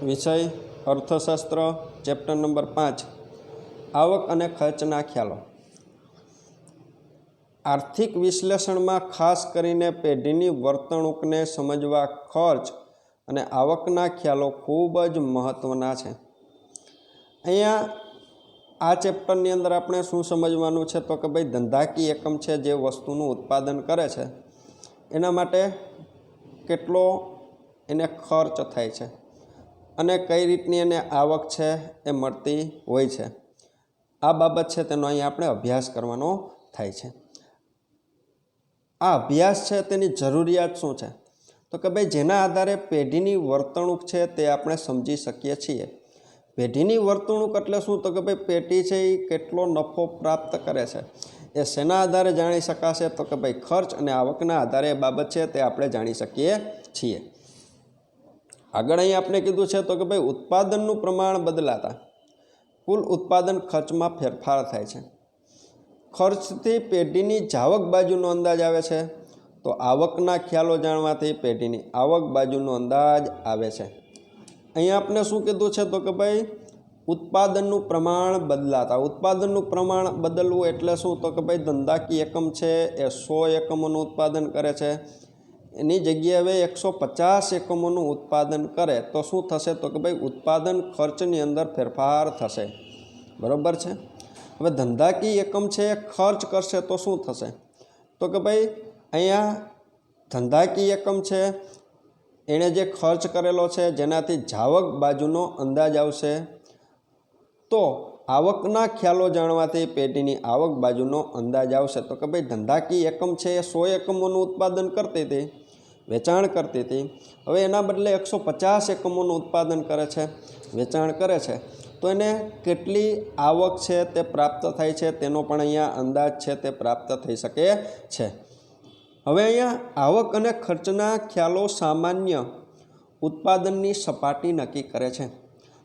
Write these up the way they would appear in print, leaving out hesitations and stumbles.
વિષય અર્થશાસ્ત્ર, chapter number 5, આવક અને ખર્ચના ખ્યાલો। આર્થિક વિશ્લેષણમાં ખાસ કરીને પેઢીની વર્તણૂકને સમજવા ખર્ચ અને આવકના ખ્યાલો ખૂબ જ મહત્ત્વના છે। અહીંયા આ ચેપ્ટરની અંદર આપણે શું સમજવાનું છે તો કે ભાઈ ધંધાકીય એકમ છે જે વસ્તુનું ઉત્પાદન કરે છે એના માટે કેટલો એને ખર્ચ થાય છે અને કઈ રીતની એને આવક છે એ મળતી હોય છે, આ બાબત છે તેનો અહીં આપણે અભ્યાસ કરવાનો થાય છે। આ અભ્યાસ છે તેની જરૂરિયાત શું છે તો કે ભાઈ જેના આધારે પેઢીની વર્તણૂક છે તે આપણે સમજી શકીએ છીએ। પેઢીની વર્તણૂક એટલે શું તો કે ભાઈ પેઢી છે એ કેટલો નફો પ્રાપ્ત કરે છે એ શેના આધારે જાણી શકાશે તો કે ભાઈ ખર્ચ અને આવકના આધારે એ બાબત છે તે આપણે જાણી શકીએ છીએ। આગળ અહીં આપણે કીધું છે તો કે ભાઈ ઉત્પાદનનું પ્રમાણ બદલાતા કુલ ઉત્પાદન ખર્ચમાં ફેરફાર થાય છે। ખર્ચથી પેઢીની જાવક બાજુનો અંદાજ આવે છે તો આવકના ખ્યાલો જાણવાથી પેઢીની આવક બાજુનો અંદાજ આવે છે। અહીંયા આપણે શું કીધું છે તો કે ભાઈ ઉત્પાદનનું પ્રમાણ બદલાતા, ઉત્પાદનનું પ્રમાણ બદલવું એટલે શું તો કે ભાઈ ધંધાકીય એકમ છે એ 100 એકમોનું ઉત્પાદન કરે છે એની જગ્યાએ હવે 150 એકમોનું ઉત્પાદન કરે તો શું થશે તો કે ભાઈ ઉત્પાદન ખર્ચની અંદર ફેરફાર થશે, બરાબર છે। હવે ધંધાકીય એકમ છે એ ખર્ચ કરશે તો શું થશે તો કે ભાઈ અહીંયા ધંધાકીય એકમ છે એણે જે ખર્ચ કરેલો છે જેનાથી જાવક બાજુનો અંદાજ આવશે તો આવકના ખ્યાલો જાણવાથી પેઢીની આવક બાજુનો અંદાજ આવશે તો કે ભાઈ ધંધાકીય એકમ છે એ 100 એકમોનું ઉત્પાદન કરતી હતી, વેચાણ કરતી હતી, હવે એના બદલે 150 એકમોનું ઉત્પાદન કરે છે, વેચાણ કરે છે તો એને કેટલી આવક છે તે પ્રાપ્ત થાય છે તેનો પણ અહીંયા અંદાજ છે તે પ્રાપ્ત થઈ શકે છે। હવે અહીંયા આવક અને ખર્ચના ખ્યાલો સામાન્ય ઉત્પાદનની સપાટી નક્કી કરે છે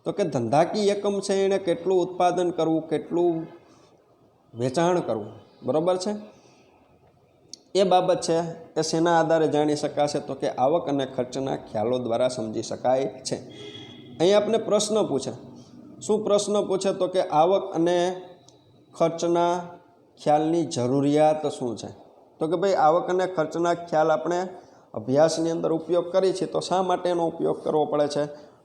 તો કે ધંધાકીય એકમ છે એણે કેટલું ઉત્પાદન કરવું, કેટલું વેચાણ કરવું, બરાબર છે, એ બાબત છે એ શેના આધારે જાણી શકાશે તો કે આવક અને ખર્ચના ખ્યાલો દ્વારા સમજી શકાય છે। અહીં આપણે પ્રશ્ન પૂછે, શું પ્રશ્ન પૂછે તો કે આવક અને ખર્ચના ખ્યાલની જરૂરિયાત શું છે તો કે ભાઈ આવક અને ખર્ચના ખ્યાલ આપણે અભ્યાસની અંદર ઉપયોગ કરી છે તો શા માટે એનો ઉપયોગ કરવો પડે છે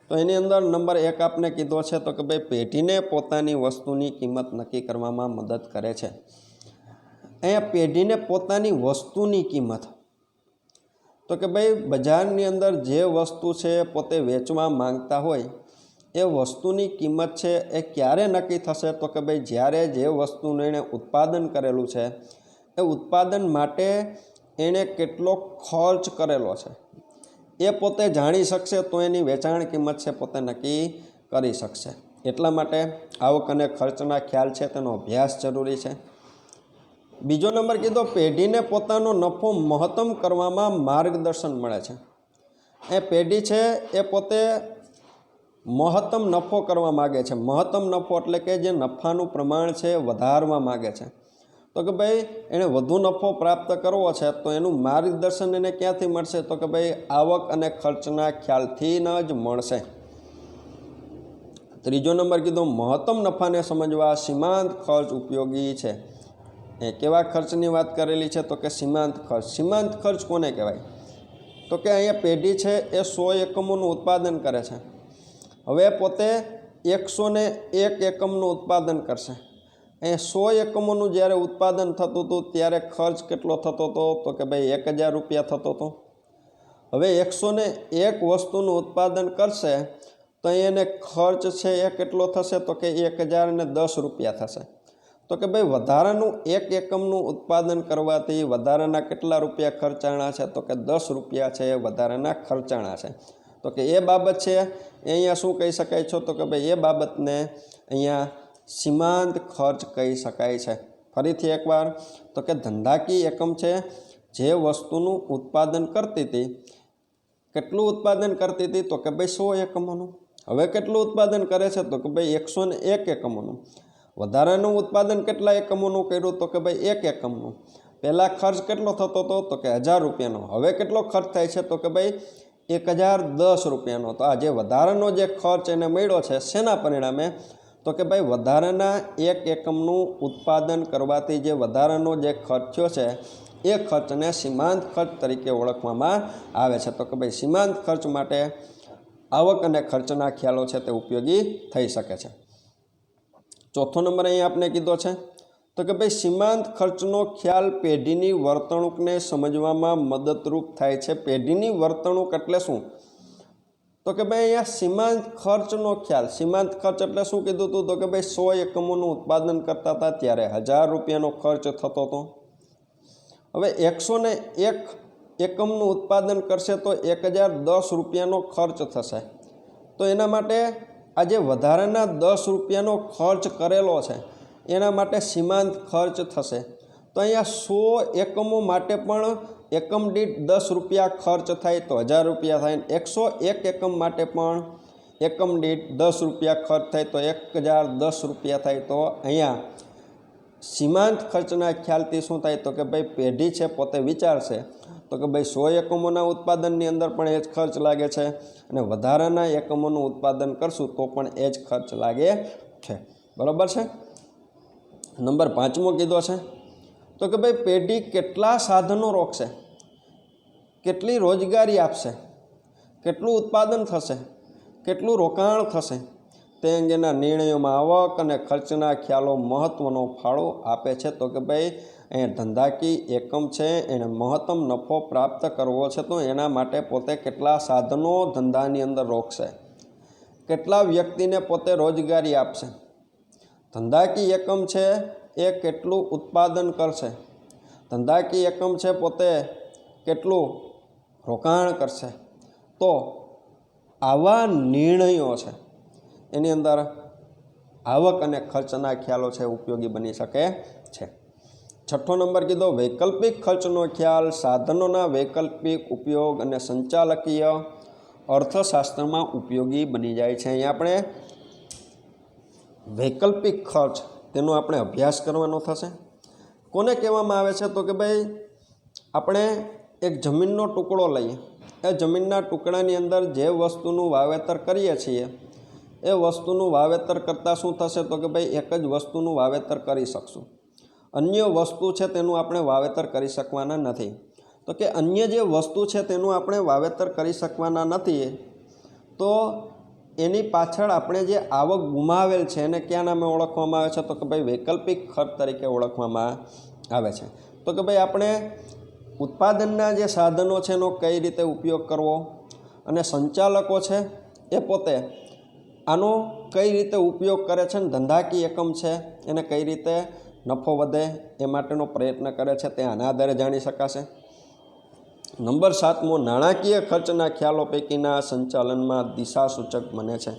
તો એની અંદર નંબર 1 આપને કીધો છે તો કે ભાઈ પેઢીને પોતાની વસ્તુની કિંમત નક્કી કરવામાં મદદ કરે છે। અહીંયા પેઢીને પોતાની વસ્તુની કિંમત તો કે ભાઈ બજારની અંદર જે વસ્તુ છે પોતે વેચવા માંગતા હોય એ વસ્તુની કિંમત છે એ ક્યારે નક્કી થશે તો કે ભાઈ જ્યારે જે વસ્તુનું એણે ઉત્પાદન કરેલું છે એ ઉત્પાદન માટે એણે કેટલો ખર્ચ કરેલો છે એ પોતે જાણી શકશે તો એની વેચાણ કિંમત છે પોતે નક્કી કરી શકશે। એટલા માટે આવક અને ખર્ચના ખ્યાલ છે તેનો અભ્યાસ જરૂરી છે। બીજો નંબર કીધો પેઢીને પોતાનો નફો મહત્તમ કરવામાં માર્ગદર્શન મળે છે। એ પેઢી છે એ પોતે મહત્તમ નફો કરવા માગે છે, મહત્તમ નફો એટલે કે જે નફાનું પ્રમાણ છે વધારવા માગે છે તો કે ભાઈ એણે વધુ નફો પ્રાપ્ત કરવો છે તો એનું માર્ગદર્શન એને ક્યાંથી મળશે તો કે ભાઈ આવક અને ખર્ચના ખ્યાલથી જ મળશે। ત્રીજો નંબર કીધો મહત્તમ નફાને સમજવા સીમાંત ખર્ચ ઉપયોગી છે। એ કેવા ખર્ચની વાત કરેલી છે તો કે સીમાંત ખર્ચ। સીમાંત ખર્ચ કોને કહેવાય તો કે અહીંયા પેઢી છે એ 100 એકમોનું ઉત્પાદન કરે છે, હવે પોતે 101 એકમનું ઉત્પાદન કરશે। એ 100 એકમોનું જ્યારે ઉત્પાદન થતું હતું ત્યારે ખર્ચ કેટલો થતો હતો તો કે ભાઈ 1000 રૂપિયા થતો હતો। હવે 101 વસ્તુનું ઉત્પાદન કરશે તો એને ખર્ચ છે એ કેટલો થશે તો કે 1010 રૂપિયા થશે તો કે ભાઈ વધારાનું 1 એકમનું ઉત્પાદન કરવાથી વધારાના કેટલા રૂપિયા ખર્ચાણા છે તો કે 10 રૂપિયા છે એ વધારાના ખર્ચાણા છે તો કે એ બાબત છે એ અહીંયા શું કહી શકાય છે તો કે ભાઈ એ બાબતને અહીંયા સીમાંત ખર્ચ કહી શકાય છે। ફરીથી એકવાર તો કે ધંધાકીય એકમ છે જે વસ્તુનું ઉત્પાદન કરતી હતી, કેટલું ઉત્પાદન કરતી હતી તો કે ભાઈ 100 એકમોનું, હવે કેટલું ઉત્પાદન કરે છે તો કે ભાઈ 101 એકમોનું, વધારાનું ઉત્પાદન કેટલા એકમોનું કર્યું તો કે ભાઈ 1 એકમનું। પહેલાં ખર્ચ કેટલો થતો હતો તો કે 1000 રૂપિયાનો, હવે કેટલો ખર્ચ થાય છે તો કે ભાઈ 1010 રૂપિયાનો। તો આ જે વધારાનો જે ખર્ચ એને મળ્યો છે શેના પરિણામે, તો કે ભાઈ વધારાના 1 એકમનું ઉત્પાદન કરવાથી જે વધારાનો જે ખર્ચ થયો છે એ ખર્ચને સીમાંત ખર્ચ તરીકે ઓળખવામાં આવે છે। તો કે ભાઈ સીમાંત ખર્ચ માટે આવક અને ખર્ચના ખ્યાલો છે તે ઉપયોગી થઈ શકે છે। ચોથો નંબર અહીં આપણે કીધો છે તો કે ભાઈ સીમાંત ખર્ચનો ખ્યાલ પેઢીની વર્તણૂકને સમજવામાં મદદરૂપ થાય છે। પેઢીની વર્તણૂક એટલે શું, તો કે ભાઈ અહીંયા સીમાંત ખર્ચનો ખ્યાલ, સીમાંત ખર્ચ એટલે શું કીધું હતું, તો કે ભાઈ 100 એકમોનું ઉત્પાદન કરતા હતા ત્યારે 1000 રૂપિયાનો ખર્ચ થતો હતો। હવે 101 એકમનું ઉત્પાદન કરશે તો 1010 રૂપિયાનો ખર્ચ થશે। તો એના માટે આ જે વધારાના 10 રૂપિયાનો ખર્ચ કરેલો છે એના માટે સીમાંત ખર્ચ થશે। તો અહીંયા 100 એકમો માટે પણ એકમ દીઠ 10 રૂપિયા ખર્ચ થાય તો 1000 રૂપિયા થાય, 101 એકમ માટે પણ એકમ દીઠ 10 રૂપિયા ખર્ચ થાય તો 1010 રૂપિયા થાય। તો અહીંયા સીમાંત ખર્ચના ખ્યાલથી શું થાય, તો કે ભાઈ પેઢી છે પોતે વિચારશે તો કે ભાઈ 100 એકમોના ઉત્પાદનની અંદર પણ એ જ ખર્ચ લાગે છે અને વધારાના એકમોનું ઉત્પાદન કરશું તો પણ એ જ ખર્ચ લાગે છે। બરાબર છે। નંબર 5મો કીધો છે તો કે ભાઈ પેઢી કેટલા સાધનો રોકશે, કેટલી રોજગારી આપશે, કેટલું ઉત્પાદન થશે, કેટલું રોકાણ થશે તે અંગેના નિર્ણયોમાં આવક અને ખર્ચના ખ્યાલો મહત્ત્વનો ફાળો આપે છે। તો કે ભાઈ અહીંયા ધંધાકીય એકમ છે એને મહત્તમ નફો પ્રાપ્ત કરવો છે તો એના માટે પોતે કેટલા સાધનો ધંધાની અંદર રોકશે, કેટલા વ્યક્તિને પોતે રોજગારી આપશે, ધંધાકીય એકમ છે એ કેટલું ઉત્પાદન કરશે, ધંધાકીય એકમ છે પોતે કેટલું રોકાણ કરશે। તો આવા નિર્ણયો છે એની અંદર આવક અને ખર્ચના ખ્યાલો છે ઉપયોગી બની શકે છે। છઠ્ઠો નંબર કીધો વૈકલ્પિક ખર્ચનો ખ્યાલ સાધનોના વૈકલ્પિક ઉપયોગ અને સંચાલકીય અર્થશાસ્ત્રમાં ઉપયોગી બની જાય છે। અહીં આપણે વૈકલ્પિક ખર્ચ તેનો આપણે અભ્યાસ કરવાનો થશે। કોને કહેવામાં આવે છે, તો કે ભાઈ આપણે એક જમીનનો ટુકડો લઈએ, એ જમીનના ટુકડાની અંદર જે વસ્તુનું વાવેતર કરીએ છીએ એ વસ્તુનું વાવેતર કરતાં શું થશે, તો કે ભાઈ એક જ વસ્તુનું વાવેતર કરી શકશું, અન્ય વસ્તુ છે તેનું આપણે વાવેતર કરી શકવાના નથી। તો કે અન્ય જે વસ્તુ છે તેનું આપણે વાવેતર કરી શકવાના નથી તો એની પાછળ આપણે જે આવક ગુમાવેલ છે એને કયા નામે ઓળખવામાં આવે છે, તો કે ભાઈ વૈકલ્પિક ખર્ચ તરીકે ઓળખવામાં આવે છે। તો કે ભાઈ આપણે ઉત્પાદનના જે સાધનો છે એનો કઈ રીતે ઉપયોગ કરવો અને સંચાલકો છે એ પોતે આનો કઈ રીતે ઉપયોગ કરે છે, ને ધંધાકીય એકમ છે એને કઈ રીતે નફો વધે એ માટેનો પ્રયત્ન કરે છે તે આના આધારે જાણી શકાશે। નંબર 7મો નાણાકીય ખર્ચના ખ્યાલો પૈકીના સંચાલનમાં દિશાસૂચક બને છે।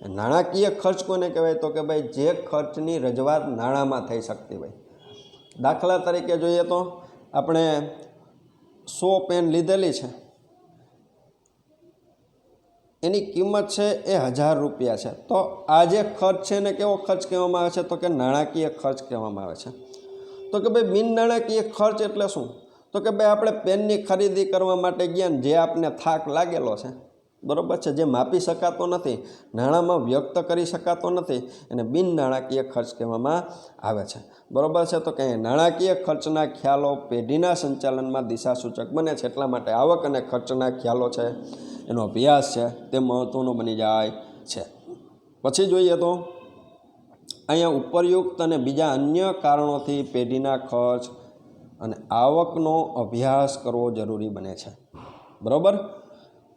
નાણાકીય ખર્ચ કોને કહેવાય, તો કે ભાઈ જે ખર્ચની રજૂઆત નાણાંમાં થઈ શકતી હોય। દાખલા તરીકે જોઈએ તો આપણે 100 પેન લીધેલી છે, એની કિંમત છે એ 1000 રૂપિયા છે, તો આ જે ખર્ચ છે એને કેવો ખર્ચ કહેવામાં આવે છે, તો કે નાણાકીય ખર્ચ કહેવામાં આવે છે। તો કે ભાઈ બિન નાણાકીય ખર્ચ એટલે શું, તો કે ભાઈ આપણે પેનની ખરીદી કરવા માટે ગયા ને જે આપને થાક લાગેલો છે, બરાબર છે, જે માપી શકાતો નથી, નાણાંમાં વ્યક્ત કરી શકાતો નથી, એને બિન નાણાકીય ખર્ચ કહેવામાં આવે છે। બરાબર છે। તો કે નાણાકીય ખર્ચના ખ્યાલો પેઢીના સંચાલનમાં દિશાસૂચક બને છે, એટલા માટે આવક અને ખર્ચના ખ્યાલો છે એનો અભ્યાસ છે તે મહત્ત્વનો બની જાય છે। પછી જોઈએ તો અહીંયા ઉપરયુક્ત અને બીજા અન્ય કારણોથી પેઢીના ખર્ચ અને આવકનો અભ્યાસ કરવો જરૂરી બને છે। બરાબર,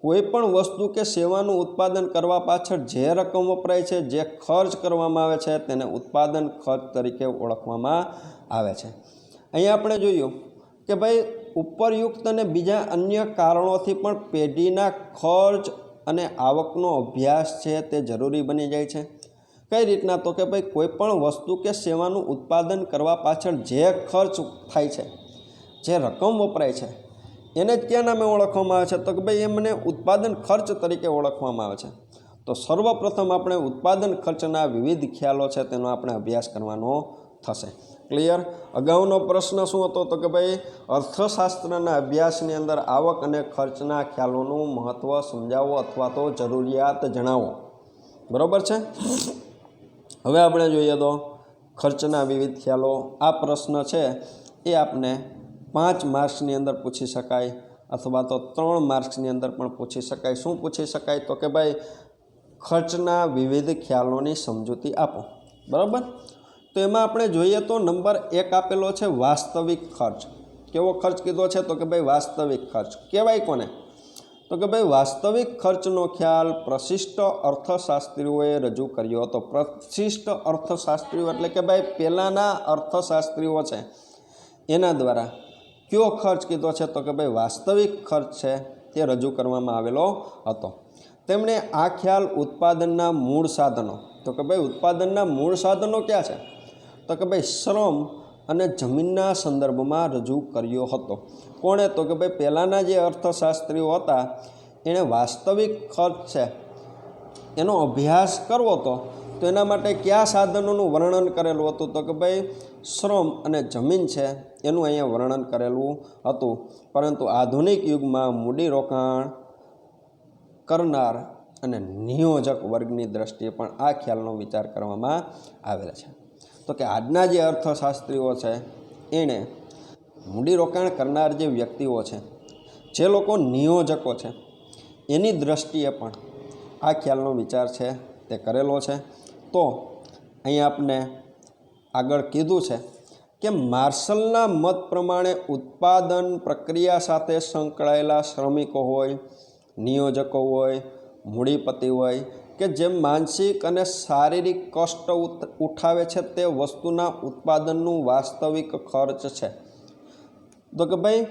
કોઈ પણ વસ્તુ કે સેવાનું ઉત્પાદન કરવા પાછળ જે રકમ વપરાય છે, જે ખર્ચ કરવામાં આવે છે તેને ઉત્પાદન ખર્ચ તરીકે ઓળખવામાં આવે છે। અહીંયા આપણે જોયું કે ભાઈ ઉપરયુક્ત અને બીજા અન્ય કારણોથી પણ પેઢીના ખર્ચ અને આવકનો અભ્યાસ છે તે જરૂરી બની જાય છે। કઈ રીતના, તો કે ભાઈ કોઈ પણ વસ્તુ કે સેવાનું ઉત્પાદન કરવા પાછળ જે ખર્ચ થાય છે, જે રકમ વપરાય છે એને જ કયા નામે ઓળખવામાં આવે છે, તો કે ભાઈ એમને ઉત્પાદન ખર્ચ તરીકે ઓળખવામાં આવે છે। તો સર્વપ્રથમ આપણે ઉત્પાદન ખર્ચના વિવિધ ખ્યાલો છે તેનો આપણે અભ્યાસ કરવાનો થશે। ક્લિયર? અગાઉનો પ્રશ્ન શું હતો તો કે ભાઈ અર્થશાસ્ત્રના અભ્યાસની અંદર આવક અને ખર્ચના ખ્યાલોનું મહત્ત્વ સમજાવો અથવા તો જરૂરિયાત જણાવો, બરાબર છે। હવે આપણે જોઈએ તો ખર્ચના વિવિધ ખ્યાલો। આ પ્રશ્ન છે એ આપને 5 માર્ક્સની અંદર પૂછી શકાય અથવા તો 3 માર્ક્સની અંદર પણ પૂછી શકાય। શું પૂછી શકાય તો કે ભાઈ ખર્ચના વિવિધ ખ્યાલોની સમજૂતી આપો, બરાબર। તો એમાં આપણે જોઈએ તો નંબર 1 આપેલો છે વાસ્તવિક ખર્ચ। કેવો ખર્ચ કીધો છે તો કે ભાઈ વાસ્તવિક ખર્ચ કહેવાય કોને તો કે ભાઈ વાસ્તવિક ખર્ચનો ખ્યાલ પ્રશિષ્ટ અર્થશાસ્ત્રીઓએ રજૂ કર્યો હતો। પ્રશિષ્ટ અર્થશાસ્ત્રીઓ એટલે કે ભાઈ પહેલાંના અર્થશાસ્ત્રીઓ છે એના દ્વારા કયો ખર્ચ કીધો છે તો કે ભાઈ વાસ્તવિક ખર્ચ છે તે રજૂ કરવામાં આવેલો હતો। તેમણે આ ખ્યાલ ઉત્પાદનના મૂળ સાધનો તો કે ભાઈ ઉત્પાદનના મૂળ સાધનો ક્યાં છે તો કે ભાઈ શ્રમ અને જમીનના સંદર્ભમાં રજૂ કર્યો હતો। કોણે તો કે ભાઈ પહેલાંના જે અર્થશાસ્ત્રીઓ હતા એણે વાસ્તવિક ખર્ચ છે એનો અભ્યાસ કરવો હતો તો એના માટે કયા સાધનોનું વર્ણન કરેલું હતું તો કે ભાઈ શ્રમ અને જમીન છે એનું અહીંયા વર્ણન કરેલું હતું। પરંતુ આધુનિક યુગમાં મૂડીરોકાણ કરનાર અને નિયોજક વર્ગની દ્રષ્ટિએ પણ આ ખ્યાલનો વિચાર કરવામાં આવેલ છે। તો કે આજના જે અર્થશાસ્ત્રીઓ છે એણે મૂડીરોકાણ કરનાર જે વ્યક્તિઓ છે જે લોકો નિયોજકો છે એની દ્રષ્ટિએ પણ આ ખ્યાલનો વિચાર છે તે કરેલો છે। તો અહીં આપને આગળ કીધું છે કે માર્શલના મત પ્રમાણે ઉત્પાદન પ્રક્રિયા સાથે સંકળાયેલા શ્રમિકો હોય, નિયોજકો હોય, મૂડીપતિ હોય કે જે માનસિક અને શારીરિક કષ્ટ ઉઠાવે છે તે વસ્તુના ઉત્પાદનનું વાસ્તવિક ખર્ચ છે। તો કે ભાઈ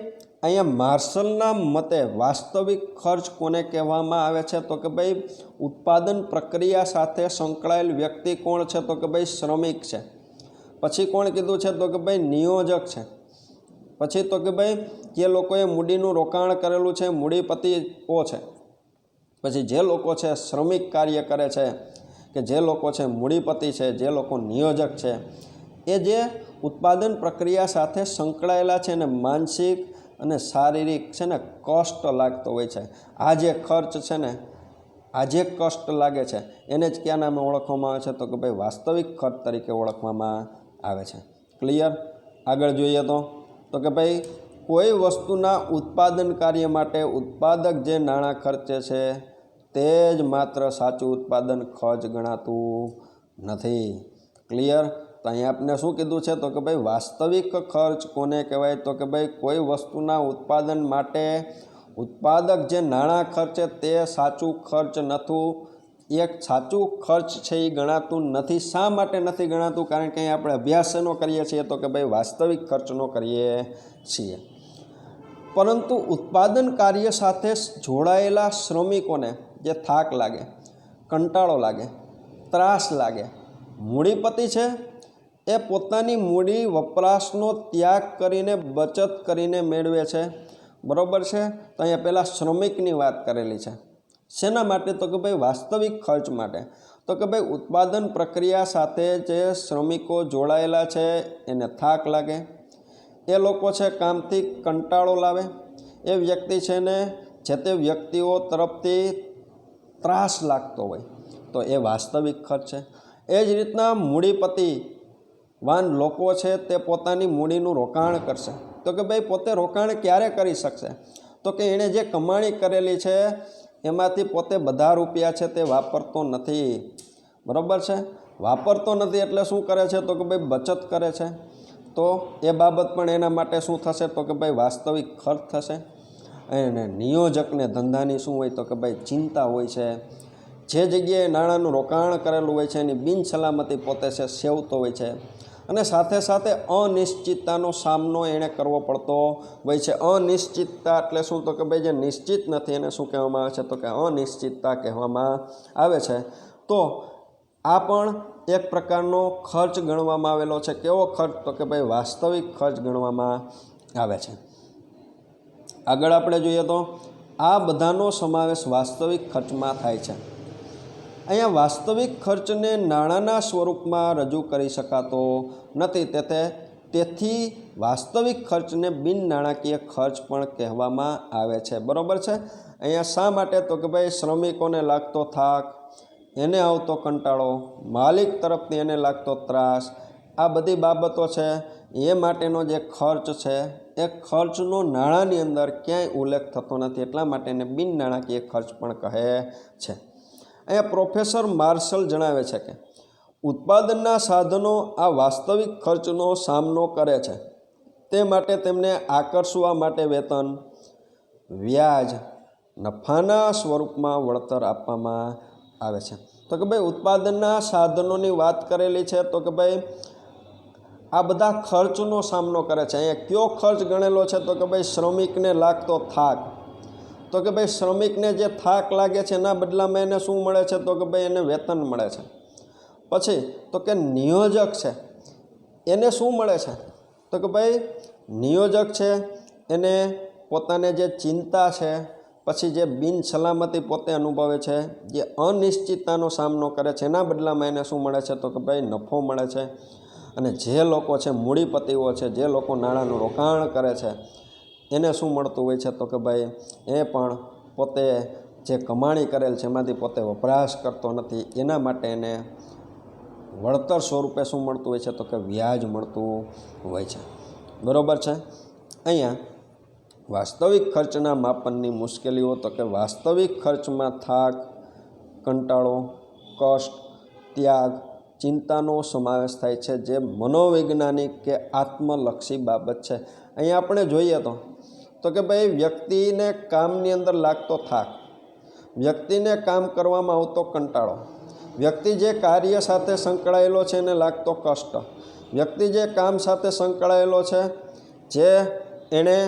અહીંયા માર્શલના મતે વાસ્તવિક ખર્ચ કોને કહેવામાં આવે છે તો કે ભાઈ ઉત્પાદન પ્રક્રિયા સાથે સંકળાયેલ વ્યક્તિ કોણ છે તો કે ભાઈ શ્રમિક છે। પછી કોણ કીધું છે તો કે ભાઈ નિયોજક છે। પછી તો કે ભાઈ જે લોકોએ મૂડીનું રોકાણ કરેલું છે મૂડીપતિઓ છે। પછી જે લોકો છે શ્રમિક કાર્ય કરે છે કે જે લોકો છે મૂડીપતિ છે, જે લોકો નિયોજક છે એ જે ઉત્પાદન પ્રક્રિયા સાથે સંકળાયેલા છે ને માનસિક અને શારીરિક છે ને કષ્ટ લાગતો હોય છે। આ જે ખર્ચ છે ને આ જે કષ્ટ લાગે છે એને જ કયા નામે ઓળખવામાં આવે છે તો કે ભાઈ વાસ્તવિક ખર્ચ તરીકે ઓળખવામાં આવે છે। ક્લિયર? આગળ જોઈએ તો કે ભાઈ કોઈ વસ્તુના ઉત્પાદન કાર્ય માટે ઉત્પાદક જે નાણાં ખર્ચે છે તે જ માત્ર સાચું ઉત્પાદન ખર્ચ ગણાતું નથી। ક્લિયર? તો અહીંયા આપણે શું કીધું છે તો કે ભાઈ વાસ્તવિક ખર્ચ કોને કહેવાય તો કે ભાઈ કોઈ વસ્તુના ઉત્પાદન માટે ઉત્પાદક જે નાણાં ખર્ચે તે સાચું ખર્ચ નહોતું, એક સાચું ખર્ચ છે એ ગણાતું નથી। શા માટે નથી ગણાતું? કારણ કે અહીં આપણે અભ્યાસ શેનો કરીએ છીએ તો કે ભાઈ વાસ્તવિક ખર્ચનો કરીએ છીએ। પરંતુ ઉત્પાદન કાર્ય સાથે જોડાયેલા શ્રમિકોને જે થાક લાગે, કંટાળો લાગે, ત્રાસ લાગે, મૂડીપતિ છે એ પોતાની મૂડી વપરાશનો ત્યાગ કરીને બચત કરીને મેળવે છે, બરાબર છે। તો અહીંયા પહેલાં શ્રમિકની વાત કરેલી છે। શેના માટે તો કે ભાઈ વાસ્તવિક ખર્ચ માટે। તો કે ભાઈ ઉત્પાદન પ્રક્રિયા સાથે જે શ્રમિકો જોડાયેલા છે એને થાક લાગે, એ લોકો છે કામથી કંટાળો લાવે, એ વ્યક્તિ છે ને જે તે વ્યક્તિઓ તરફથી ત્રાસ લાગતો હોય તો એ વાસ્તવિક ખર્ચ છે। એ જ રીતના મૂડીપતિવાન લોકો છે તે પોતાની મૂડીનું રોકાણ કરશે તો કે ભાઈ પોતે રોકાણ ક્યારે કરી શકશે તો કે એણે જે કમાણી કરેલી છે એમાંથી પોતે બધા રૂપિયા છે તે વાપરતો નથી, બરાબર છે। વાપરતો નથી એટલે શું કરે છે તો કે ભાઈ બચત કરે છે। તો એ બાબત પણ એના માટે શું થશે તો કે ભાઈ વાસ્તવિક ખર્ચ થશે। અને નિયોજકને ધંધાની શું હોય તો કે ભાઈ ચિંતા હોય છે, જે જગ્યાએ નાણાંનું રોકાણ કરેલું હોય છે એની બિનસલામતી પોતે છે સેવતો હોય છે અને સાથે સાથે અનિશ્ચિતતાનો સામનો એણે કરવો પડતો હોય છે। અનિશ્ચિતતા એટલે શું તો કે ભાઈ જે નિશ્ચિત નથી એને શું કહેવામાં આવે છે તો કે અનિશ્ચિતતા કહેવામાં આવે છે। તો આ પણ એક પ્રકારનો ખર્ચ ગણવામાં આવેલો છે। કેવો ખર્ચ તો કે ભાઈ વાસ્તવિક ખર્ચ ગણવામાં આવે છે। આગળ આપણે જોઈએ તો આ બધાનો સમાવેશ વાસ્તવિક ખર્ચમાં થાય છે। અહીંયા વાસ્તવિક ખર્ચને નાણાંના સ્વરૂપમાં રજૂ કરી શકાતો નથી, તેથી વાસ્તવિક ખર્ચને બિન નાણાકીય ખર્ચ પણ કહેવામાં આવે છે. બરાબર છે. અહીંયા શા માટે? તો કે ભાઈ શ્રમિકોને લાગતો થાક, એને આવતો કંટાળો, માલિક તરફથી એને લાગતો ત્રાસ, આ બધી બાબતો છે એ માટેનો જે ખર્ચ છે એ ખર્ચનો નાણાંની અંદર ક્યાંય ઉલ્લેખ થતો નથી, એટલા માટે એને બિન નાણાકીય ખર્ચ પણ કહે છે. અહીંયા પ્રોફેસર માર્શલ જણાવે છે કે ઉત્પાદનના સાધનો આ વાસ્તવિક ખર્ચનો સામનો કરે છે, તે માટે તેમને આકર્ષવા માટે વેતન, વ્યાજ, નફાના સ્વરૂપમાં વળતર આપવામાં આવે છે. તો કે ભાઈ ઉત્પાદનના સાધનોની વાત કરેલી છે, તો કે ભાઈ આ બધા ખર્ચનો સામનો કરે છે. અહીંયા કયો ખર્ચ ગણેલો છે? તો કે ભાઈ શ્રમિકને લાગતો થાક. તો કે ભાઈ શ્રમિકને જે થાક લાગે છે એના બદલામાં એને શું મળે છે? તો કે ભાઈ એને વેતન મળે છે. પછી તો કે નિયોજક છે, એને શું મળે છે? તો કે ભાઈ નિયોજક છે એને પોતાને જે ચિંતા છે, પછી જે બિન સલામતી પોતે અનુભવે છે, જે અનિશ્ચિતતાનો સામનો કરે છે, એના બદલામાં એને શું મળે છે? તો કે ભાઈ નફો મળે છે. અને જે લોકો છે મૂડીપતિઓ છે, જે લોકો નાણાંનું રોકાણ કરે છે, એને શું મળતું હોય છે? તો કે ભાઈ એ પણ પોતે જે કમાણી કરેલ છે એમાંથી પોતે વપરાશ કરતો નથી, એના માટે એને વળતર સ્વરૂપે શું મળતું હોય છે? તો કે વ્યાજ મળતું હોય છે. બરાબર છે. અહીંયા વાસ્તવિક ખર્ચના માપનની મુશ્કેલીઓ, તો કે વાસ્તવિક ખર્ચમાં થાક, કંટાળો, કષ્ટ, ત્યાગ, ચિંતાનો સમાવેશ થાય છે, જે મનોવૈજ્ઞાનિક કે આત્મલક્ષી બાબત છે. અહીંયા આપણે જોઈએ તો કે ભાઈ વ્યક્તિને કામની અંદર લાગતો થાક, વ્યક્તિને કામ કરવામાં આવતો કંટાળો, વ્યક્તિ જે કાર્ય સાથે સંકળાયેલો છે એને લાગતો કષ્ટ, વ્યક્તિ જે કામ સાથે સંકળાયેલો છે, જે એણે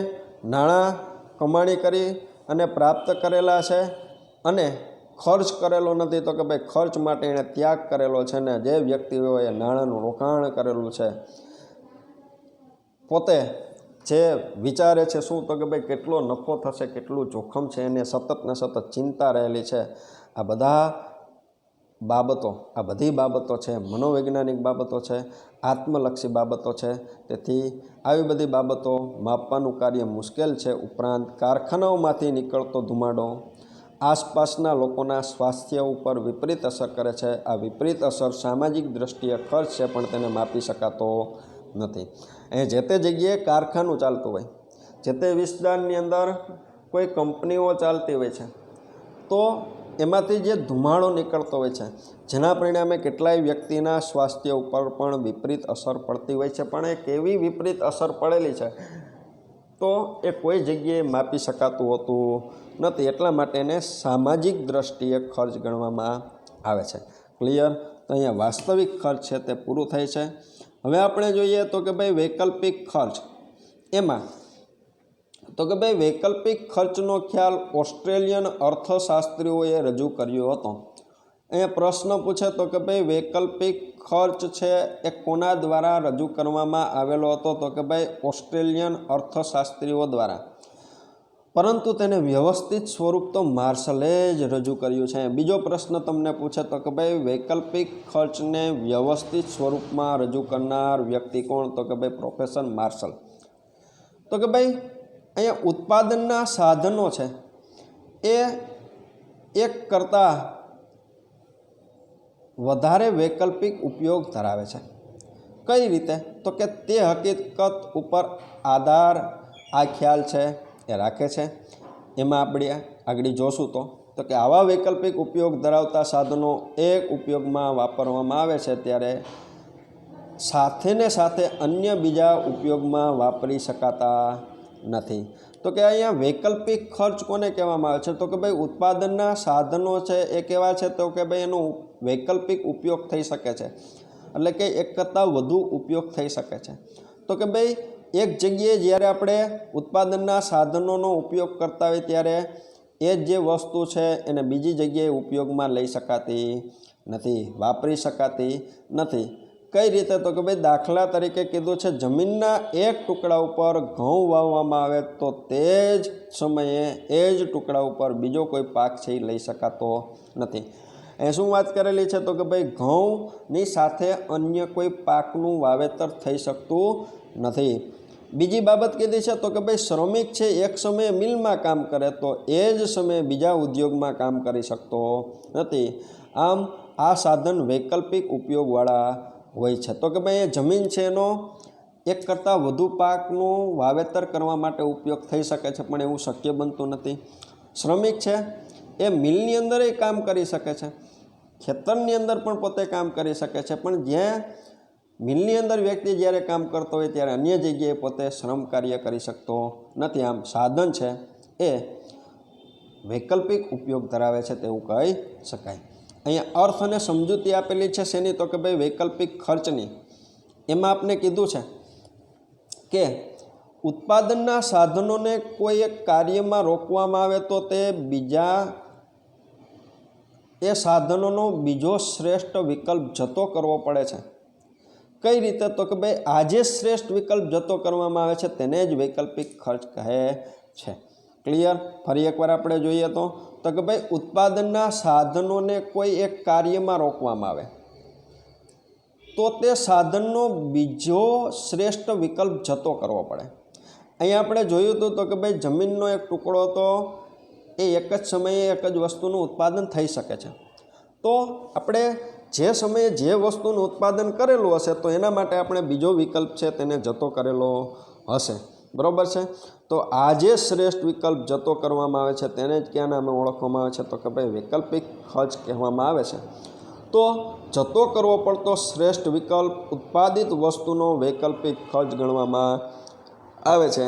નાણાં કમાણી કરી અને પ્રાપ્ત કરેલા છે અને ખર્ચ કરેલો નથી, તો કે ભાઈ ખર્ચ માટે એણે ત્યાગ કરેલો છે. ને જે વ્યક્તિઓએ નાણાંનું રોકાણ કરેલું છે, પોતે જે વિચારે છે શું? તો કે ભાઈ કેટલો નફો થશે, કેટલું જોખમ છે, એને સતત ને સતત ચિંતા રહેલી છે. આ બધી બાબતો છે મનોવૈજ્ઞાનિક બાબતો છે, આત્મલક્ષી બાબતો છે. તેથી આવી બધી બાબતો માપવાનું કાર્ય મુશ્કેલ છે. ઉપરાંત કારખાનાઓમાંથી નીકળતો ધુમાડો આસપાસના લોકોના સ્વાસ્થ્ય ઉપર વિપરીત અસર કરે છે. આ વિપરીત અસર સામાજિક દ્રષ્ટિએ ખર્ચ છે, પણ તેને માપી શકાતો નથી. અહીં જે તે જગ્યાએ કારખાનું ચાલતું હોય, જે તે વિસ્તારની અંદર કોઈ કંપનીઓ ચાલતી હોય છે, તો એમાંથી જે ધુમાડો નીકળતો હોય છે, જેના પરિણામે કેટલાય વ્યક્તિના સ્વાસ્થ્ય ઉપર પણ વિપરીત અસર પડતી હોય છે. પણ એ કેવી વિપરીત અસર પડેલી છે તો એ કોઈ જગ્યાએ માપી શકાતું હોતું નથી, એટલા માટે એને સામાજિક દ્રષ્ટિએ ખર્ચ ગણવામાં આવે છે. ક્લિયર? તો અહીંયા વાસ્તવિક ખર્ચ છે તે પૂરું થાય છે. હવે આપણે જોઈએ તો કે ભાઈ વૈકલ્પિક ખર્ચ. એમાં તો કે ભાઈ વૈકલ્પિક ખર્ચનો ખ્યાલ ઓસ્ટ્રેલિયન અર્થશાસ્ત્રીઓએ રજૂ કર્યો હતો. અહીંયા પ્રશ્ન પૂછે તો કે ભાઈ વૈકલ્પિક ખર્ચ છે એ કોના દ્વારા રજૂ કરવામાં આવેલો હતો? તો કે ભાઈ ઓસ્ટ્રેલિયન અર્થશાસ્ત્રીઓ દ્વારા, પરંતુ તેને વ્યવસ્થિત સ્વરૂપ તો માર્શલે જ રજૂ કર્યું છે. બીજો પ્રશ્ન તમને પૂછે તો કે ભાઈ વૈકલ્પિક ખર્ચને વ્યવસ્થિત સ્વરૂપમાં રજૂ કરનાર વ્યક્તિ કોણ? તો કે ભાઈ પ્રોફેસર માર્શલ. તો કે ભાઈ અહીંયા ઉત્પાદનના સાધનો છે એ એક કરતાં વધારે વૈકલ્પિક ઉપયોગ ધરાવે છે. કઈ રીતે? તો કે તે હકીકત ઉપર આધાર આ ખ્યાલ છે એ રાખે છે. એમાં આપણે આગળ જોશું તો કે આવા વૈકલ્પિક ઉપયોગ ધરાવતા સાધનો એક ઉપયોગમાં વાપરવામાં આવે છે ત્યારે સાથે અન્ય બીજા ઉપયોગમાં વાપરી શકાતા નથી. તો કે અહીંયા વૈકલ્પિક ખર્ચ કોને કહેવામાં આવે છે? તો કે ભાઈ ઉત્પાદનના સાધનો છે એ કેવા છે? તો કે ભાઈ એનો વૈકલ્પિક ઉપયોગ થઈ શકે છે, એટલે કે એક કરતાં વધુ ઉપયોગ થઈ શકે છે. તો કે ભાઈ એક જગ્યાએ જ્યારે આપણે ઉત્પાદનના સાધનોનો ઉપયોગ કરતા હોય ત્યારે એ જ જે વસ્તુ છે એને બીજી જગ્યાએ ઉપયોગમાં લઈ શકાતી નથી, વાપરી શકાતી નથી. કઈ રીતે? તો કે ભાઈ દાખલા તરીકે કીધું છે જમીનના એક ટુકડા ઉપર ઘઉં વાવવામાં આવે તો તે જ સમયે એ જ ટુકડા ઉપર બીજો કોઈ પાક છે એ લઈ શકાતો નથી. અહીં શું વાત કરેલી છે તો કે ભાઈ ઘઉંની સાથે અન્ય કોઈ પાકનું વાવેતર થઈ શકતું નથી. બીજી બાબત કીધી છે તો કે ભાઈ શ્રમિક છે એક સમયે મિલમાં કામ કરે તો એ જ સમયે બીજા ઉદ્યોગમાં કામ કરી શકતો નથી. આમ આ સાધન વૈકલ્પિક ઉપયોગવાળા હોય છે. તો કે ભાઈ એ જમીન છે એનો એક કરતાં વધુ પાકનું વાવેતર કરવા માટે ઉપયોગ થઈ શકે છે, પણ એવું શક્ય બનતું નથી. શ્રમિક છે એ મિલની અંદર કામ કરી શકે છે, ખેતરની અંદર પણ પોતે કામ કરી શકે છે, પણ જ્યાં મિલની અંદર વ્યક્તિ જ્યારે કામ કરતો હોય ત્યારે અન્ય જગ્યાએ પોતે શ્રમ કાર્ય કરી શકતો નથી. આમ સાધન છે એ વૈકલ્પિક ઉપયોગ ધરાવે છે તેવું કહી શકાય. અહીંયા અર્થ અને સમજૂતી આપેલી છે શેની તો કે ભાઈ વૈકલ્પિક ખર્ચની. એમાં આપણે કીધું છે કે ઉત્પાદનના સાધનોને કોઈ એક કાર્યમાં રોકવામાં આવે તો તે બીજા એ સાધનોનો બીજો શ્રેષ્ઠ વિકલ્પ જતો કરવો પડે છે. કઈ રીતે તો કે ભાઈ આ જે શ્રેષ્ઠ વિકલ્પ જતો કરવામાં આવે છે તેને જ વૈકલ્પિક ખર્ચ કહે છે. ક્લિયર? ફરી એકવાર આપણે જોઈએ તો કે ભાઈ ઉત્પાદનના સાધનોને કોઈ એક કાર્યમાં રોકવામાં આવે તો તે સાધનનો બીજો શ્રેષ્ઠ વિકલ્પ જતો કરવો પડે. અહીંયા આપણે જોયું હતું તો કે ભાઈ જમીનનો એક ટુકડો તો એ એક જ સમયે એક જ વસ્તુનું ઉત્પાદન થઈ શકે છે. તો આપણે જે સમયે જે વસ્તુનું ઉત્પાદન કરેલું હશે તો એના માટે આપણે બીજો વિકલ્પ છે તેને જતો કરેલો હશે. બરાબર છે? તો આ જે શ્રેષ્ઠ વિકલ્પ જતો કરવામાં આવે છે તેને જ ક્યાં નામે ઓળખવામાં આવે છે તો કે ભાઈ વૈકલ્પિક ખર્ચ કહેવામાં આવે છે. તો જતો કરવો પડતો શ્રેષ્ઠ વિકલ્પ ઉત્પાદિત વસ્તુનો વૈકલ્પિક ખર્ચ ગણવામાં આવે છે.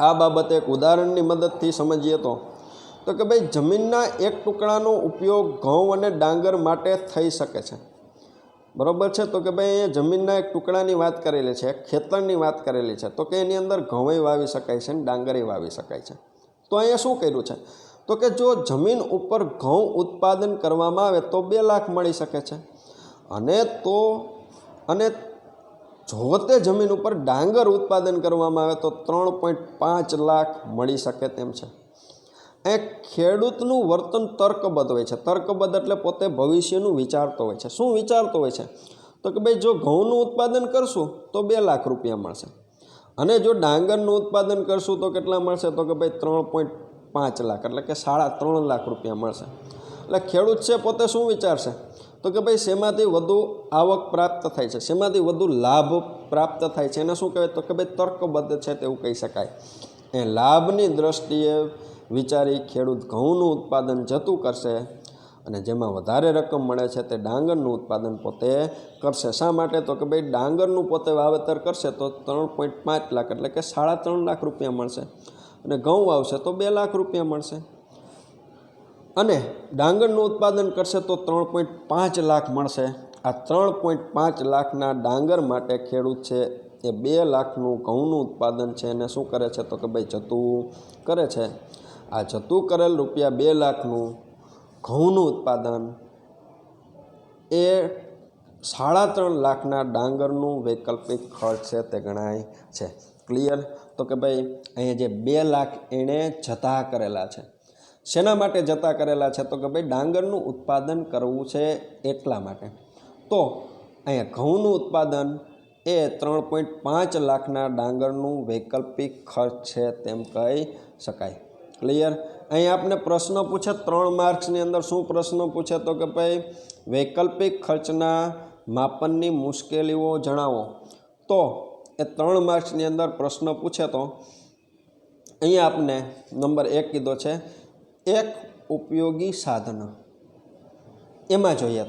આ બાબતે એક ઉદાહરણની મદદથી સમજીએ તો કે ભાઈ જમીનના એક ટુકડાનો ઉપયોગ ઘઉં અને ડાંગર માટે થઈ શકે છે. બરાબર છે? તો કે ભાઈ અહીંયા જમીનના એક ટુકડાની વાત કરેલી છે, ખેતરની વાત કરેલી છે, તો કે એની અંદર ઘઉં વાવી શકાય છે અને ડાંગર વાવી શકાય છે. તો અહીંયા શું કર્યું છે તો કે જો જમીન ઉપર ઘઉં ઉત્પાદન કરવામાં આવે તો 2 લાખ મળી શકે છે, અને જો તે જમીન ઉપર ડાંગર ઉત્પાદન કરવામાં આવે તો 3.5 લાખ મળી શકે તેમ છે. એ ખેડૂતનું વર્તન તર્કબદ્ધ હોય છે. તર્કબદ્ધ એટલે પોતે ભવિષ્યનું વિચારતો હોય છે. શું વિચારતો હોય છે તો કે ભાઈ જો ઘઉંનું ઉત્પાદન કરશું તો 2 લાખ રૂપિયા મળશે, અને જો ડાંગરનું ઉત્પાદન કરશું તો કેટલા મળશે તો કે ભાઈ 3.5 લાખ એટલે કે 3.5 લાખ રૂપિયા મળશે. એટલે ખેડૂત છે પોતે શું વિચારશે તો કે ભાઈ શેમાંથી વધુ આવક પ્રાપ્ત થાય છે, શેમાંથી વધુ લાભ પ્રાપ્ત થાય છે, એને શું કહેવાય તો કે ભાઈ તર્કબદ્ધ છે તેવું કહી શકાય. એ લાભની દ્રષ્ટિએ વિચારી ખેડૂત ઘઉંનું ઉત્પાદન જતું કરશે અને જેમાં વધારે રકમ મળે છે તે ડાંગરનું ઉત્પાદન પોતે કરશે. શા માટે તો કે ભાઈ ડાંગરનું પોતે વાવેતર કરશે તો 3.5 લાખ એટલે કે 3.5 લાખ રૂપિયા મળશે, અને ઘઉં વાવશે તો 2 લાખ રૂપિયા મળશે, અને ડાંગરનું ઉત્પાદન કરશે તો 3.5 લાખ મળશે. આ 3.5 લાખના ડાંગર માટે ખેડૂત છે એ 2 લાખનું ઘઉંનું ઉત્પાદન છે એને શું કરે છે તો કે ભાઈ જતું કરે છે. આ જતું કરેલ રૂપિયા 2 લાખનું ઘઉંનું ઉત્પાદન એ 3.5 લાખના ડાંગરનું વૈકલ્પિક ખર્ચ છે તે ગણાય છે. ક્લિયર? તો કે ભાઈ અહીંયા જે 2 લાખ એણે જતા કરેલા છે, શેના માટે જતા કરેલા છે તો કે ભાઈ ડાંગરનું ઉત્પાદન કરવું છે એટલા માટે. તો અહીંયા ઘઉંનું ઉત્પાદન એ 3.5 લાખના ડાંગરનું વૈકલ્પિક ખર્ચ છે તેમ કહી શકાય. ક્લિયર? અહીં આપણે પ્રશ્ન પૂછે 3 માર્ક્સની અંદર શું પ્રશ્ન પૂછે તો કે ભાઈ વૈકલ્પિક ખર્ચના માપનની મુશ્કેલીઓ જણાવો. તો એ 3 માર્ક્સની અંદર પ્રશ્ન પૂછે તો અહીંયા આપણે નંબર 1 કીધો છે એક ઉપયોગી સાધન. એમાં જોઈએ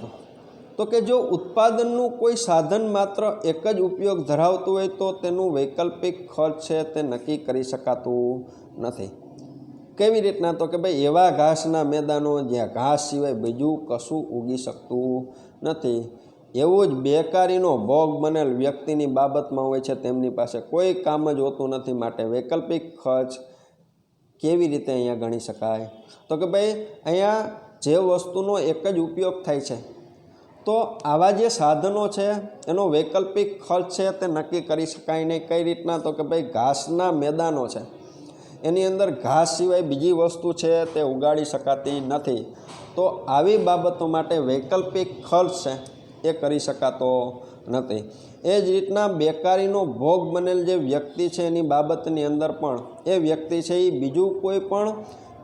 તો કે જો ઉત્પાદનનું કોઈ સાધન માત્ર એક જ ઉપયોગ ધરાવતું હોય તો તેનું વૈકલ્પિક ખર્ચ છે તે નક્કી કરી શકાતું નથી. કેવી રીતના તો કે ભાઈ એવા ઘાસના મેદાનો જ્યાં ઘાસ સિવાય બીજું કશું ઉગી શકતું નથી, એવું જ બેકારીનો ભોગ બનેલ વ્યક્તિની બાબતમાં હોય છે, તેમની પાસે કોઈ કામ જ હોતું નથી, માટે વૈકલ્પિક ખર્ચ કેવી રીતે અહીંયા ગણી શકાય તો કે ભાઈ અહીંયા જે વસ્તુનો એક જ ઉપયોગ થાય છે તો આવા જે સાધનો છે એનો વૈકલ્પિક ખર્ચ છે તે નક્કી કરી શકાય નહીં. કઈ રીતના તો કે ભાઈ ઘાસના મેદાનો છે એની અંદર ઘાસ સિવાય બીજી વસ્તુ છે તે ઉગાડી શકાતી નથી, તો આવી બાબતો માટે વૈકલ્પિક ખર્ચ છે એ કરી શકાતો નથી. એ જ રીતના બેકારીનો ભોગ બનેલ જે વ્યક્તિ છે એની બાબતની અંદર પણ એ વ્યક્તિ છે એ બીજું કોઈ પણ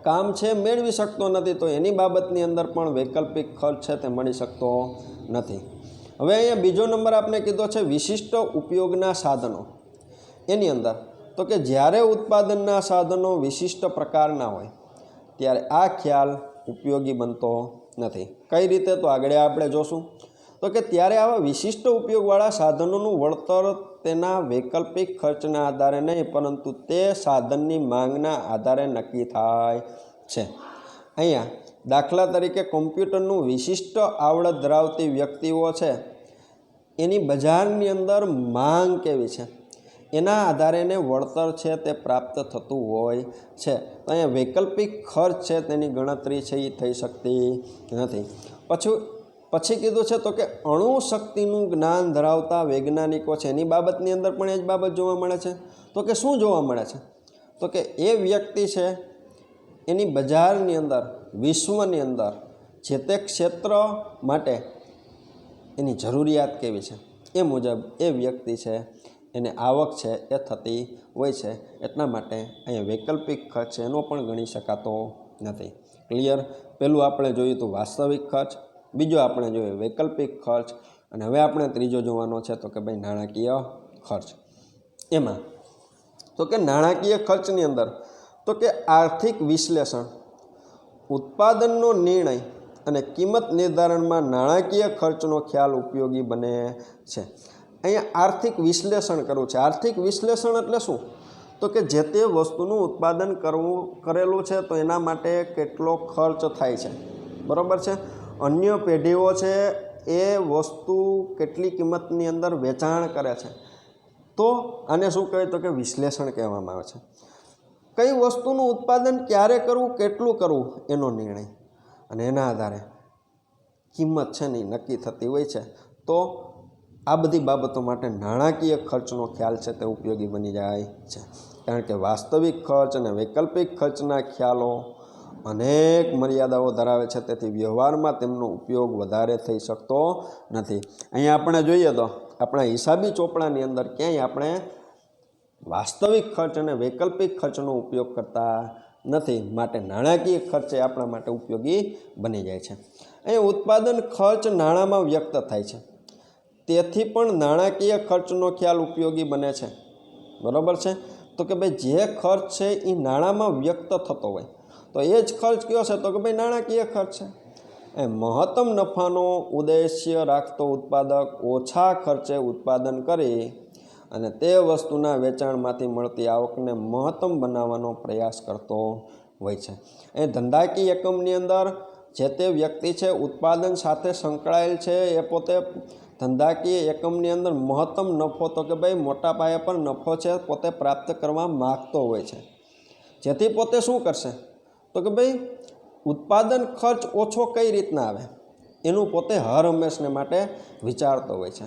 કામ છે મેળવી શકતો નથી, તો એની બાબતની અંદર પણ વૈકલ્પિક ખર્ચ છે તે મળી શકતો નથી. હવે અહીંયા બીજો નંબર આપણે કીધો છે વિશિષ્ટ ઉપયોગના સાધનો. એની અંદર તો કે જ્યારે ઉત્પાદનના સાધનો વિશિષ્ટ પ્રકારના હોય ત્યારે આ ખ્યાલ ઉપયોગી બનતો નથી. કઈ રીતે? તો આગળ આપણે જોશું. તો કે ત્યારે આવા વિશિષ્ટ ઉપયોગવાળા સાધનોનું વળતર તેના વૈકલ્પિક ખર્ચના આધારે નહીં, પરંતુ તે સાધનની માંગના આધારે નક્કી થાય છે. અહીંયા દાખલા તરીકે કોમ્પ્યુટરનું વિશિષ્ટ આવડત ધરાવતી વ્યક્તિઓ છે એની બજારની અંદર માંગ કેવી છે એના આધારે એને વળતર છે તે પ્રાપ્ત થતું હોય છે. તો અહીંયા વૈકલ્પિક ખર્ચ છે તેની ગણતરી છે એ થઈ શકતી નથી. પછી કીધું છે તો કે અણુશક્તિનું જ્ઞાન ધરાવતા વૈજ્ઞાનિકો છે એની બાબતની અંદર પણ એ જ બાબત જોવા મળે છે. તો કે શું જોવા મળે છે? તો કે એ વ્યક્તિ છે એની બજારની અંદર વિશ્વની અંદર જે તે ક્ષેત્ર માટે એની જરૂરિયાત કેવી છે એ મુજબ એ વ્યક્તિ છે એને આવક છે એ થતી હોય છે. એટલા માટે અહીંયા વૈકલ્પિક ખર્ચ છે એનો પણ ગણી શકાતો નથી. ક્લિયર? પહેલું આપણે જોયું હતું વાસ્તવિક ખર્ચ, બીજો આપણે જોઈએ વૈકલ્પિક ખર્ચ, અને હવે આપણે ત્રીજો જોવાનો છે તો કે ભાઈ નાણાકીય ખર્ચ. એમાં તો કે નાણાકીય ખર્ચની અંદર તો કે આર્થિક વિશ્લેષણ, ઉત્પાદનનો નિર્ણય અને કિંમત નિર્ધારણમાં નાણાકીય ખર્ચનો ખ્યાલ ઉપયોગી બને છે. અહીંયા આર્થિક વિશ્લેષણ કરવું છે. આર્થિક વિશ્લેષણ એટલે શું? તો કે જે તે વસ્તુનું ઉત્પાદન કરેલું છે તો એના માટે કેટલો ખર્ચ થાય છે, બરાબર છે. અન્ય પેઢીઓ છે એ વસ્તુ કેટલી કિંમતની અંદર વેચાણ કરે છે, તો આને શું કહે તો કે વિશ્લેષણ કહેવામાં આવે છે. કઈ વસ્તુનું ઉત્પાદન ક્યારે કરવું, કેટલું કરવું એનો નિર્ણય, અને એના આધારે કિંમત છે ને નક્કી થતી હોય છે. તો આ બધી બાબતો માટે નાણાકીય ખર્ચનો ખ્યાલ છે તે ઉપયોગી બની જાય છે. કારણ કે વાસ્તવિક ખર્ચ અને વૈકલ્પિક ખર્ચના ખ્યાલો અનેક મર્યાદાઓ ધરાવે છે, તેથી વ્યવહારમાં તેમનો ઉપયોગ વધારે થઈ શકતો નથી. અહીંયા આપણે જોઈએ તો આપણા હિસાબી ચોપડાની અંદર ક્યાંય આપણે વાસ્તવિક ખર્ચ અને વૈકલ્પિક ખર્ચનો ઉપયોગ કરતા નથી, માટે નાણાકીય ખર્ચ એ આપણા માટે ઉપયોગી બની જાય છે. અહીંયા ઉત્પાદન ખર્ચ નાણાંમાં વ્યક્ત થાય છે, તેથી પણ નાણાકીય ખર્ચનો ખ્યાલ ઉપયોગી બને છે, બરાબર છે. તો કે ભાઈ જે ખર્ચ છે એ નાણાંમાં વ્યક્ત થતો હોય તો એ જ ખર્ચ કયો છે તો કે ભાઈ નાણાકીય ખર્ચ છે. એ મહત્તમ નફાનો ઉદ્દેશ્ય રાખતો ઉત્પાદક ઓછા ખર્ચે ઉત્પાદન કરી અને તે વસ્તુના વેચાણમાંથી મળતી આવકને મહત્તમ બનાવવાનો પ્રયાસ કરતો હોય છે. એ ધંધાકીય એકમની અંદર જે તે વ્યક્તિ છે ઉત્પાદન સાથે સંકળાયેલ છે એ પોતે ધંધાકીય એકમની અંદર મહત્તમ નફો તો કે ભાઈ મોટા પાયા પર નફો છે પોતે પ્રાપ્ત કરવા માગતો હોય છે, જેથી પોતે શું કરશે તો કે ભાઈ ઉત્પાદન ખર્ચ ઓછો કઈ રીતના આવે એનું પોતે હર હંમેશને માટે વિચારતો હોય છે,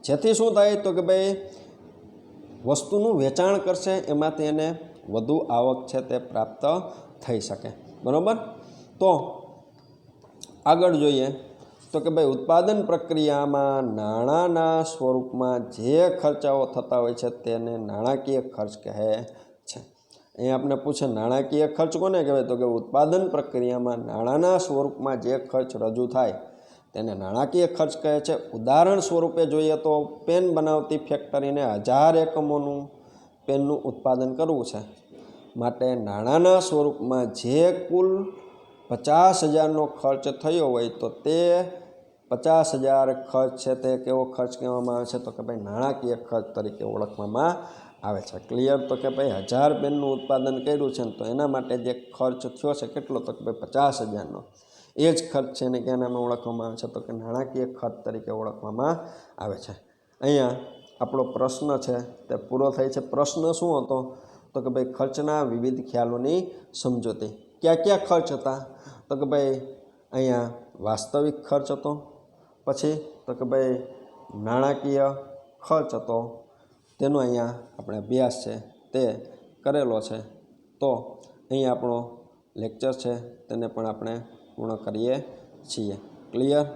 જેથી શું થાય તો કે ભાઈ વસ્તુનું વેચાણ કરશે એમાંથી એને વધુ આવક છે તે પ્રાપ્ત થઈ શકે, બરાબર. તો આગળ જોઈએ તો કે ભાઈ ઉત્પાદન પ્રક્રિયામાં નાણાંના સ્વરૂપમાં જે ખર્ચાઓ થતા હોય છે તેને નાણાકીય ખર્ચ કહે છે. અહીં આપણે પૂછે નાણાકીય ખર્ચ કોને કહેવાય તો કે ઉત્પાદન પ્રક્રિયામાં નાણાંના સ્વરૂપમાં જે ખર્ચ રજૂ થાય તેને નાણાકીય ખર્ચ કહે છે. ઉદાહરણ સ્વરૂપે જોઈએ તો પેન બનાવતી ફેક્ટરીને 1000 એકમોનું પેનનું ઉત્પાદન કરવું છે, માટે નાણાંના સ્વરૂપમાં જે કુલ 50,000નો ખર્ચ થયો હોય તો તે 50,000 ખર્ચ છે તે કેવો ખર્ચ કહેવામાં આવે છે તો કે ભાઈ નાણાકીય ખર્ચ તરીકે ઓળખવામાં આવે છે. ક્લિયર? તો કે ભાઈ 1000 પેનનું ઉત્પાદન કર્યું છે તો એના માટે જે ખર્ચ થયો છે કેટલો તો કે ભાઈ 50,000નો, એ જ ખર્ચ છે એને ક્યાં નામે ઓળખવામાં આવે છે તો કે નાણાકીય ખર્ચ તરીકે ઓળખવામાં આવે છે. અહીંયા આપણો પ્રશ્ન છે તે પૂરો થાય છે. પ્રશ્ન શું હતો તો કે ભાઈ ખર્ચના વિવિધ ખ્યાલોની સમજૂતી. ક્યાં ક્યાં ખર્ચ હતા તો કે ભાઈ અહીંયા વાસ્તવિક ખર્ચ હતો, પછી તો કે ભાઈ નાણાકીય ખર્ચ હતો, તેનો અહીંયા આપણે અભ્યાસ છે તે કરેલો છે. તો અહીં આપણો લેક્ચર છે તેને પણ આપણે પૂર્ણ કરીએ છીએ. ક્લિયર?